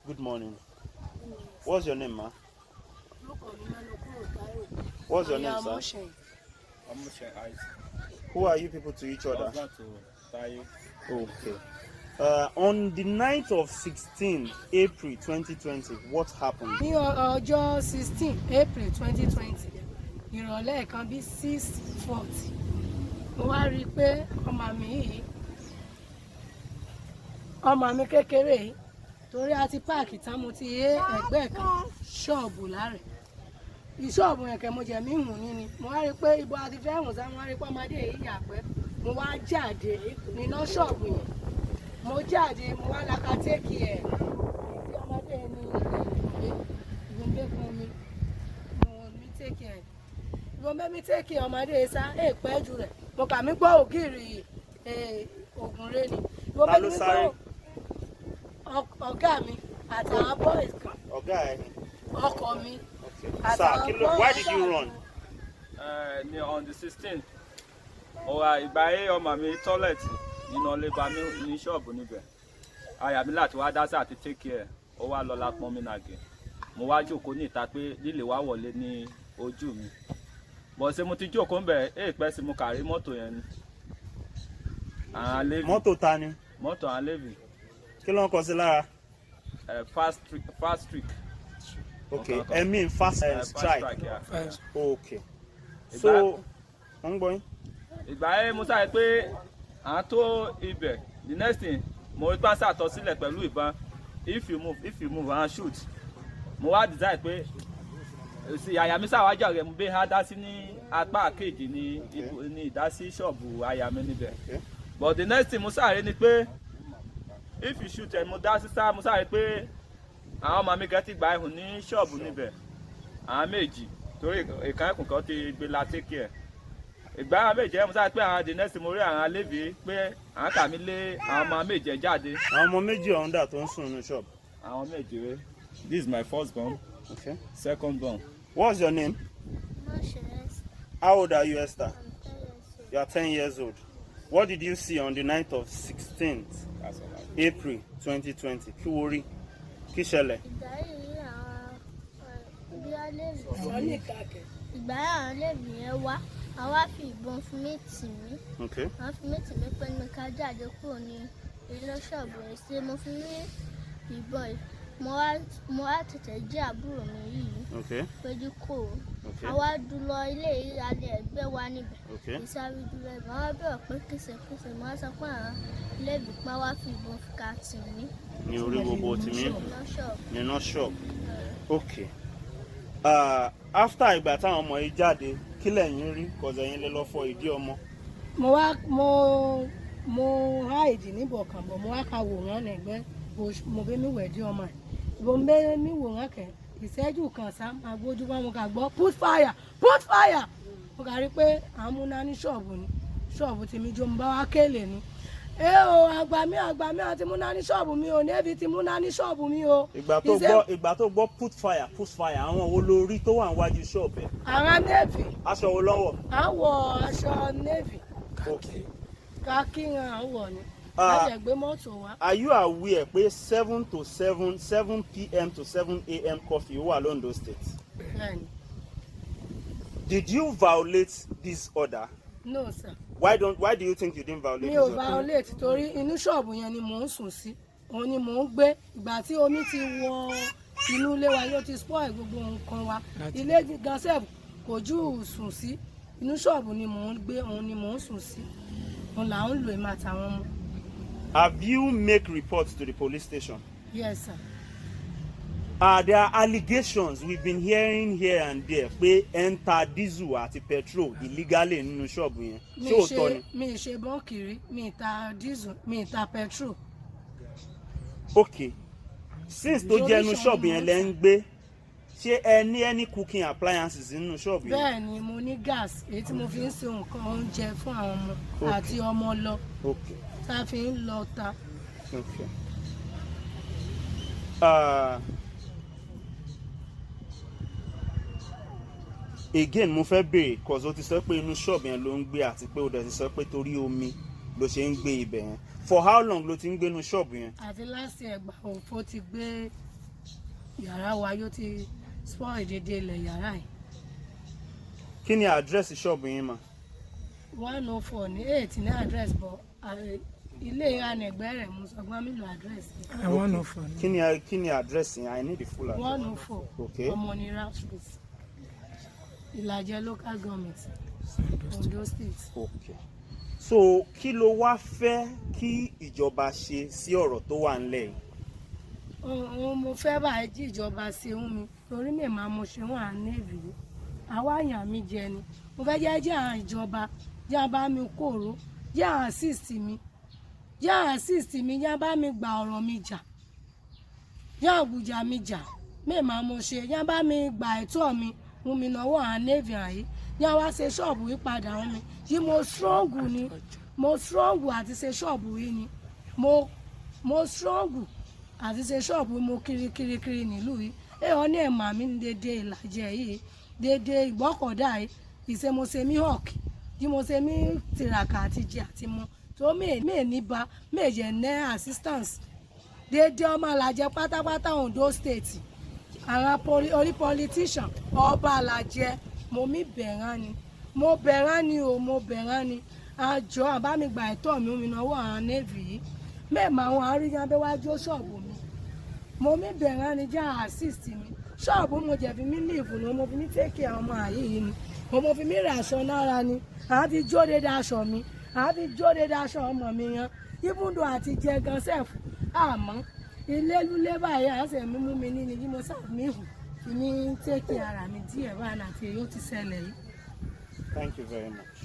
Good morning. What's your name, ma? What's your name, sir? Omosehin Isaac. Who are you people to each other? Okay. On the night of 16 April 2020, what happened? Ní ọjọ́ 16 April 2020, ìrọ̀lẹ́ kan bí 6:40, mo wá rí i pé ọmọ mi kékeré yìí, torí a ti páàkì tán mo ti yé ẹ̀gbẹ́ kan ṣọ́ọ̀bù láàrẹ̀. Ìṣọ́ọ̀bù yẹn kẹ́ mo jẹ̀ mí hùn ní ni. Mo wá rí i pé ibo àti fẹ́ hùn sá, mo wá rí i pé ọmọdé yìí yàgbẹ́. Mo wá jáde nínú ṣọ́ọ̀bù yẹn. Mo jáde, mo wá laka téèkì ẹ̀. Tí ọmọdé ní ìgbọ̀ngbé fún mi, mi téèkì ẹ̀. Ìgbọ̀ngbé mi téèkì ọmọdé sá, èèpẹ́ jù rẹ̀. Mo kà mí gbọ́ ògiri ògùn rẹ̀ ni. Ta ló sáré? Ọ̀gá mi àtàwọn boys kan. Ọ̀gá ẹ̀. Ọkọ mi. Sir, why did you run? On the 16th, ìgbà yẹn ọmọ mi tọ́lẹ̀tì nínú ọlẹ́bà ní ṣọ́ọ̀bù níbẹ̀. Àyà mi láti wá dá sí àti take care. Ó wá lọ lápọ́n mi nàgẹ̀. Mo wá jókòó ní ìta pé lílè wá wọlé ní ojú mi. Bọ̀ ṣe mo ti jókòó ń bẹ̀ èèpẹ́ sí mo kàrí mọ́tò yẹn ni. Mọ́tò ta ni? Mọ́tò àwọn levy. Kí ló ń kọ sí lára? Fast streak. Okay, I mean fast strike. Yeah. Okay. So, I'm going. Ìgbà yẹn mo sáré pé à ń tó ibẹ̀. The next thing, mo rí pásá àtọ̀ sílẹ̀ pẹ̀lú ìbọn. If you move, and shoot. Mo wá decide pé àyà mi sáwájà rẹ̀ mo bẹ́ ha dá sí ní apá kejì ní ìdásí ṣọ́ọ̀bù àyà mi níbẹ̀. But the next thing mo sáré ni pé if you shoot mo dá sí sá mo sáré pé àwọn ọmọ mi gan ti gba ihun ní ṣọ́ọ̀bù níbẹ̀. Àwọn méjì torí ìkan ẹkùn kan ti gbé la take care. Ìgbà àwọn méjì mo sáré pé àwọn the next mo rí àwọn alébi pé àwọn kà mí lé àwọn ọmọ méjì jáde. Àwọn ọmọ méjì ọ̀hún dà tó ń sùn ní ṣọ́ọ̀bù. Àwọn méjì rẹ̀. This is my first born. Okay. Second born. What's your name? How old are you, Esther? You are 10 years old. What did you see on the night of 16th April 2020? Kí wo rí? Kí ṣẹlẹ̀? Ìgbà àwọn lẹ́bí yẹn wá, àwa fi ìbọn fún méjì mi. Okay. Wọ́n fi méjì mi pé mi ká jáde kúrò ní ilé ṣọ́ọ̀bù rẹ̀ ṣe mo fi ní ìbọn yìí. Mo wá tètè jí àbúrò mi yìí. Okay. Péjú kò. Okay. Àwa dúró ilé ìyáálé ẹgbẹ́ wa níbẹ̀. Okay. Ìsáré dúró ẹ̀gbọ́n wa bẹ̀rẹ̀ pé kìsẹ̀kìsẹ̀ máa sọ pé àwọn lẹ́bí pa wá fi ìbọn ká tì mí. Ní orí gbogbo ti mí? Nínú ṣọ́ọ̀bù. Okay. After ìgbà táwọn ọmọ yìí jáde, kí lẹ̀yin rí? Kọ̀ọ̀sẹ̀ yín lè lọ fọ ìdí ọmọ. Mo hide níbọ̀ kan bọ̀, mo wá ka wòrán ẹ̀gbẹ́, mo bẹ́ mi wẹ̀ dí ọmọ ẹ̀. Ìbò ń bẹ́ mi wòrán kẹ̀, ìṣẹ́jú kan sá, máa gbójú wá mo kà gbọ́ put fire! Mo kà rí pé à ń múná ní ṣọ́ọ̀bù ni, ṣọ́ọ̀bù tèmi jó ń bá wá kéèlè ni. Àgbà mi àti múná ní ṣọ́ọ̀bù mi o, Navy ti múná ní ṣọ́ọ̀bù mi o. Ìgbà tó gbọ́ put fire, àwọn wo ló rí tó wà níwájú ṣọ́ọ̀bù ẹ̀? Àwọn Navy. Aṣọ wo lọ́wọ́? À ń wọ aṣọ Navy. Okay. Kákí à ń wọ̀ ni. Are you aware pé 7 p.m. to 7 a.m. coffee wà Ondo State? Did you violate this order? No, sir. Why do you think you didn't violate this order? Mi ò violate torí inú ṣọ́ọ̀bù yẹn ni mò ń sùn sí. Òun ni mò ń gbé. Ìgbà tí omi ti wọ inú ilé wa yóò ti spoil gbogbo nǹkan wa. Ilé gansef kò jù sùn sí. Inú ṣọ́ọ̀bù ni mò ń gbé, òun ni mò ń sùn sí. Òun là ń lò èmi àtàwọn ọmọ. Have you make reports to the police station? Yes, sir. There are allegations we've been hearing here and there pé enter diesel àti petrol illegally nínú ṣọ́ọ̀bù yẹn. Ṣé òótọ́ ni? Mi ṣe bọ́ǹkìrí, mi ta diesel, mi ta petrol. Okay. Since tó jẹ́ inú ṣọ́ọ̀bù yẹn lẹ ń gbé, ṣé ẹ ní any cooking appliances nínú ṣọ́ọ̀bù yẹn? Bẹ́ẹ̀ ni mo ní gas èyí tí mo fi ń ṣe nǹkan oúnjẹ fún àwọn ọmọ àti ọmọ lọ. Okay. Tá fi ń lọ ta. Okay. Again mo fẹ́ béèrè cause o ti sọ pé inú ṣọ́ọ̀bù yẹn ló ń gbé àti pé o dẹ̀ ti sọ pé torí omi ló ṣe ń gbé ibẹ̀ yẹn. For how long ló ti ń gbé inú ṣọ́ọ̀bù yẹn? Àti last year ẹgbà òfò ti gbé yàrá wa yóò ti spoil dédé ilẹ̀ yàrá yìí. Kí ni àdírẹ́sì ṣọ́ọ̀bù yín mà? 104 ní 8 ní àdírẹ́sì bọ̀ ilé anẹ̀gbẹ́ rẹ̀ mo sọ gbọ́n mi lò àdírẹ́sì. 104. Kí ni àdírẹ́sì yẹn? I need the full address. 104 Okay. Omonira Street, Ilaje local government, Ondo State. Okay. So kí ló wá fẹ́ kí ìjọba ṣe sí ọ̀rọ̀ tó wà ńlẹ̀ yìí? Mo fẹ́ báyìí jí ìjọba ṣe ń mi torí mi máa mo ṣe wọn à Navy àwa àyàn mi jẹ ni mo fẹ́ jẹ́ àwọn ìjọba jẹ́ bá mi kóró jẹ́ àwọn assist mi jẹ́ bá mi gba ọ̀rọ̀ mi jà jẹ́ àbújá mi jà mi máa mo ṣe jẹ́ bá mi gba ẹ̀tọ́ mi mú mi náwó àwọn Navy àyè jẹ́ wá ṣe ṣọ́ọ̀bù yìí padà wọn mi yìí mo strong àti ṣe ṣọ́ọ̀bù yìí ni mo strong àti ṣe ṣọ́ọ̀bù mo kiri nílùú yìí ọ ní ẹ̀mà mi ní dédé Ìlàjẹ yìí dédé Ìgbọ́kọ̀dá yìí ìṣe mo ṣe mí hawk tí mo ṣe mí tìràkà àti jẹ àti mu tó níba méje ní assistance dédé ọmọ Ìlàjẹ pátápátá Ondo State àwọn orí politician ọba Ìlàjẹ mo bẹ̀rẹ̀ ni àjọ àbámigbà ẹ̀tọ́ mi náwó àwọn Navy yìí mẹ́ẹ̀mà àwọn àríyànbẹ́wájú ṣọ́ọ̀bù mi mo bẹ̀rẹ̀ ni já assist mi ṣọ́ọ̀bù mo jẹ̀bi mi leave ni mo fi mi take àwọn ọmọ àyè yìí ni mo fi mi rà aṣọ náírà ni àá fi jó dédé aṣọ mi àá fi jó dédé aṣọ ọmọ mi yan even though àti jẹ gan sef àmọ́ ilé lulẹ̀ báyìí àṣẹ mi mú mi ní ni bí mo sáà mi hù fi mi take ara mi díẹ̀ báyìí àti èyí ó ti ṣẹlẹ̀ yìí. Thank you very much.